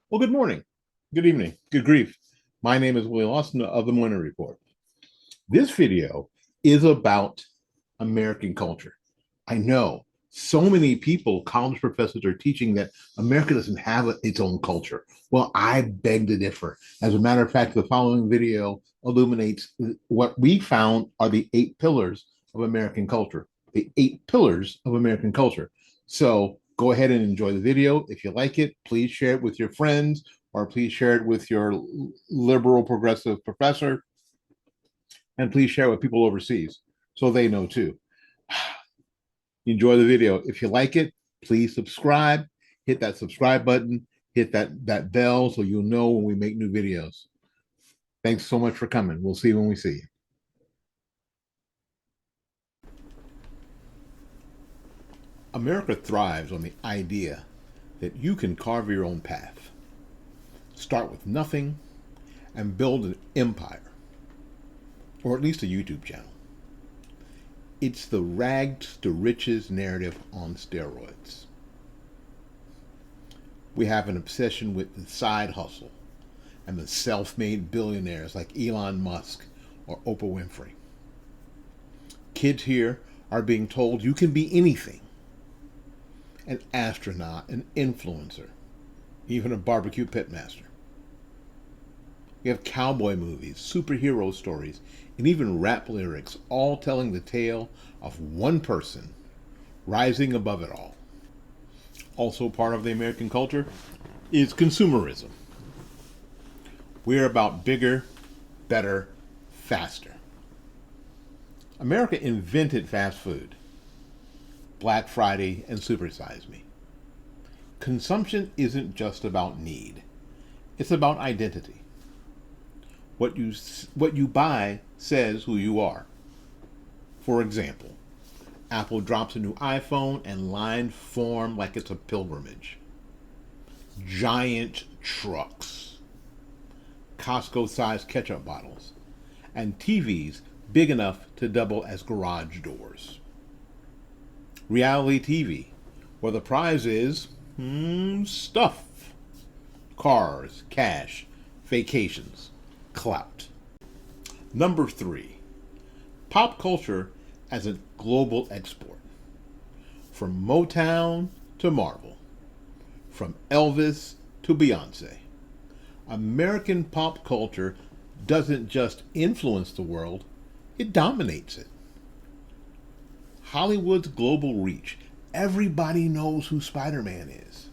Well, good morning, good evening, good grief. My name is Willie Lawson of the Morning Report. This video is about American culture. I know so many people, college professors, are teaching that America doesn't have its own culture. Well, I beg to differ. As a matter of fact, the following video illuminates what we found are the 8 pillars of American culture. The 8 pillars of American culture. So go ahead and enjoy the video. If you like it, please share it with your friends or please share it with your liberal progressive professor. And please share it with people overseas so they know too. Enjoy the video. If you like it, please subscribe. Hit that subscribe button. Hit that bell so you'll know when we make new videos. Thanks so much for coming. We'll see you when we see you. America thrives on the idea that you can carve your own path, start with nothing, and build an empire, or at least a YouTube channel. It's the rags to riches narrative on steroids. We have an obsession with the side hustle and the self-made billionaires like Elon Musk or Oprah Winfrey. Kids here are being told you can be anything: an astronaut, an influencer, even a barbecue pitmaster. We have cowboy movies, superhero stories, and even rap lyrics, all telling the tale of one person rising above it all. Also part of the American culture is consumerism. We're about bigger, better, faster. America invented fast food, Black Friday, and supersized me. Consumption isn't just about need. It's about identity. What you buy says who you are. For example, Apple drops a new iPhone and lines form like it's a pilgrimage. Giant trucks, Costco-sized ketchup bottles, and TVs big enough to double as garage doors. Reality TV, where the prize is stuff. Cars, cash, vacations, clout. Number 3, pop culture as a global export. From Motown to Marvel, from Elvis to Beyonce. American pop culture doesn't just influence the world, it dominates it. Hollywood's global reach. Everybody knows who Spider-Man is,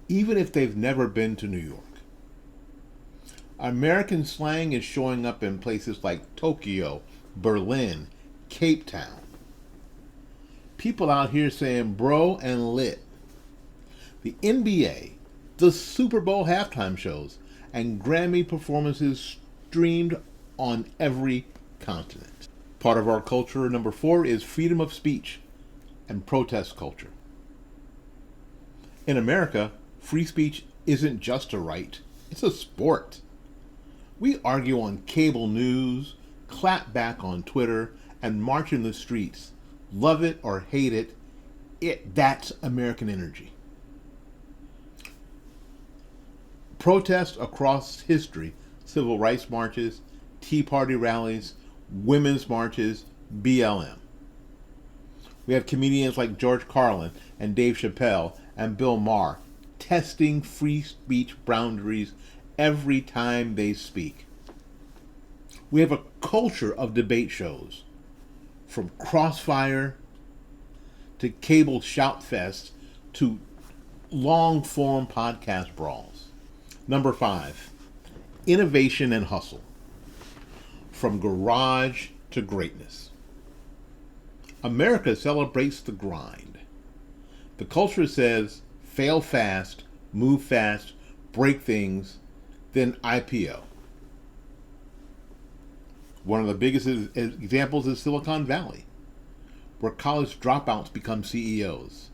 even if they've never been to New York. American slang is showing up in places like Tokyo, Berlin, Cape Town. People out here saying bro and lit. The NBA, the Super Bowl halftime shows, and Grammy performances streamed on every continent. Part of our culture, number 4, is freedom of speech and protest culture. In America, free speech isn't just a right, it's a sport. We argue on cable news, clap back on Twitter, and march in the streets. Love it or hate it, that's American energy. Protests across history, civil rights marches, Tea Party rallies, women's marches, BLM. We have comedians like George Carlin and Dave Chappelle and Bill Maher testing free speech boundaries every time they speak. We have a culture of debate shows, from Crossfire to cable shout fest to long form podcast brawls. Number 5, innovation and hustle, from garage to greatness. America celebrates the grind. The culture says fail fast, move fast, break things, then IPO. One of the biggest examples is Silicon Valley, where college dropouts become CEOs.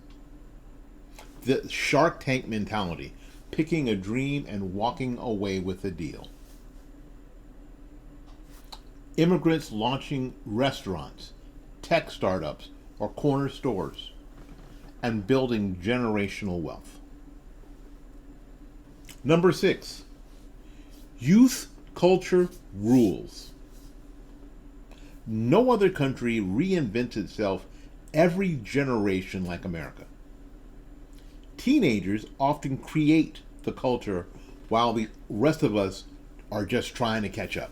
The Shark Tank mentality, picking a dream and walking away with a deal. Immigrants launching restaurants, tech startups, or corner stores, and building generational wealth. Number 6, youth culture rules. No other country reinvents itself every generation like America. Teenagers often create the culture while the rest of us are just trying to catch up.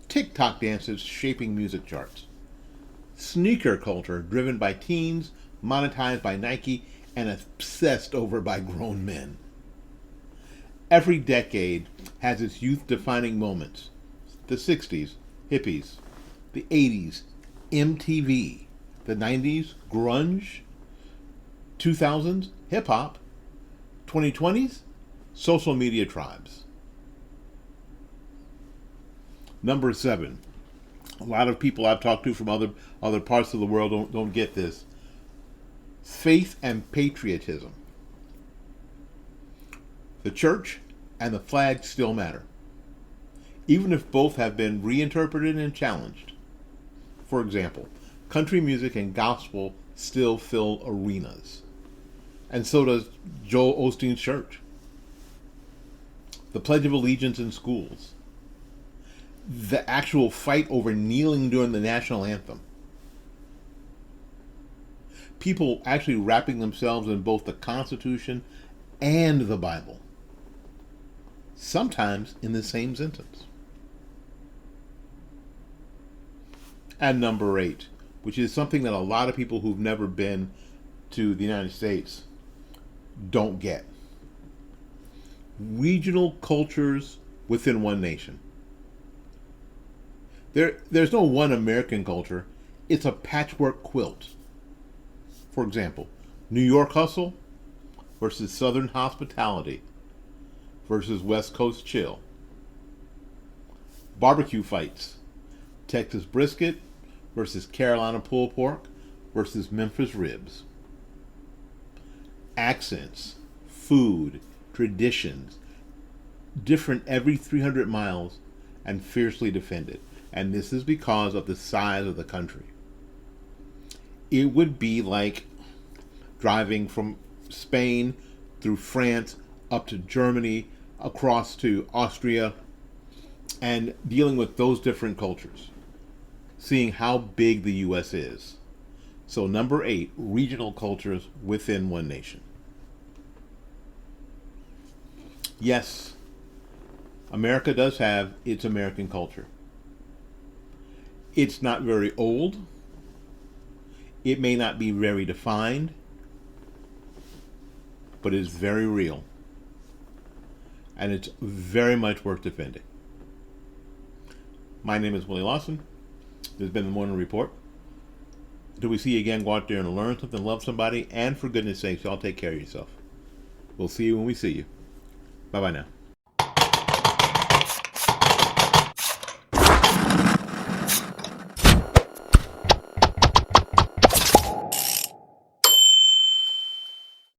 TikTok dances shaping music charts. Sneaker culture driven by teens, monetized by Nike, and obsessed over by grown men. Every decade has its youth-defining moments. The 60s, hippies. The 80s, MTV. The 90s, grunge. 2000s, hip-hop. 2020s, social media tribes. Number 7. A lot of people I've talked to from other parts of the world don't get this. Faith and patriotism. The church and the flag still matter, even if both have been reinterpreted and challenged. For example, country music and gospel still fill arenas, and so does Joel Osteen's church. The Pledge of Allegiance in schools. The actual fight over kneeling during the national anthem. People actually wrapping themselves in both the Constitution and the Bible, sometimes in the same sentence. And number 8, which is something that a lot of people who've never been to the United States don't get. Regional cultures within one nation. There's no one American culture. It's a patchwork quilt. For example, New York hustle versus Southern hospitality versus West Coast chill. Barbecue fights. Texas brisket versus Carolina pulled pork versus Memphis ribs. Accents, food, traditions, different every 300 miles and fiercely defended. And this is because of the size of the country. It would be like driving from Spain through France up to Germany, across to Austria, and dealing with those different cultures, seeing how big the U.S. is. So number 8, regional cultures within one nation. Yes, America does have its American culture. It's not very old. It may not be very defined, but it's very real. And it's very much worth defending. My name is Willie Lawson. This has been the Morning Report. Until we see you again, go out there and learn something, love somebody, and for goodness sakes, y'all take care of yourself. We'll see you when we see you. Bye-bye now.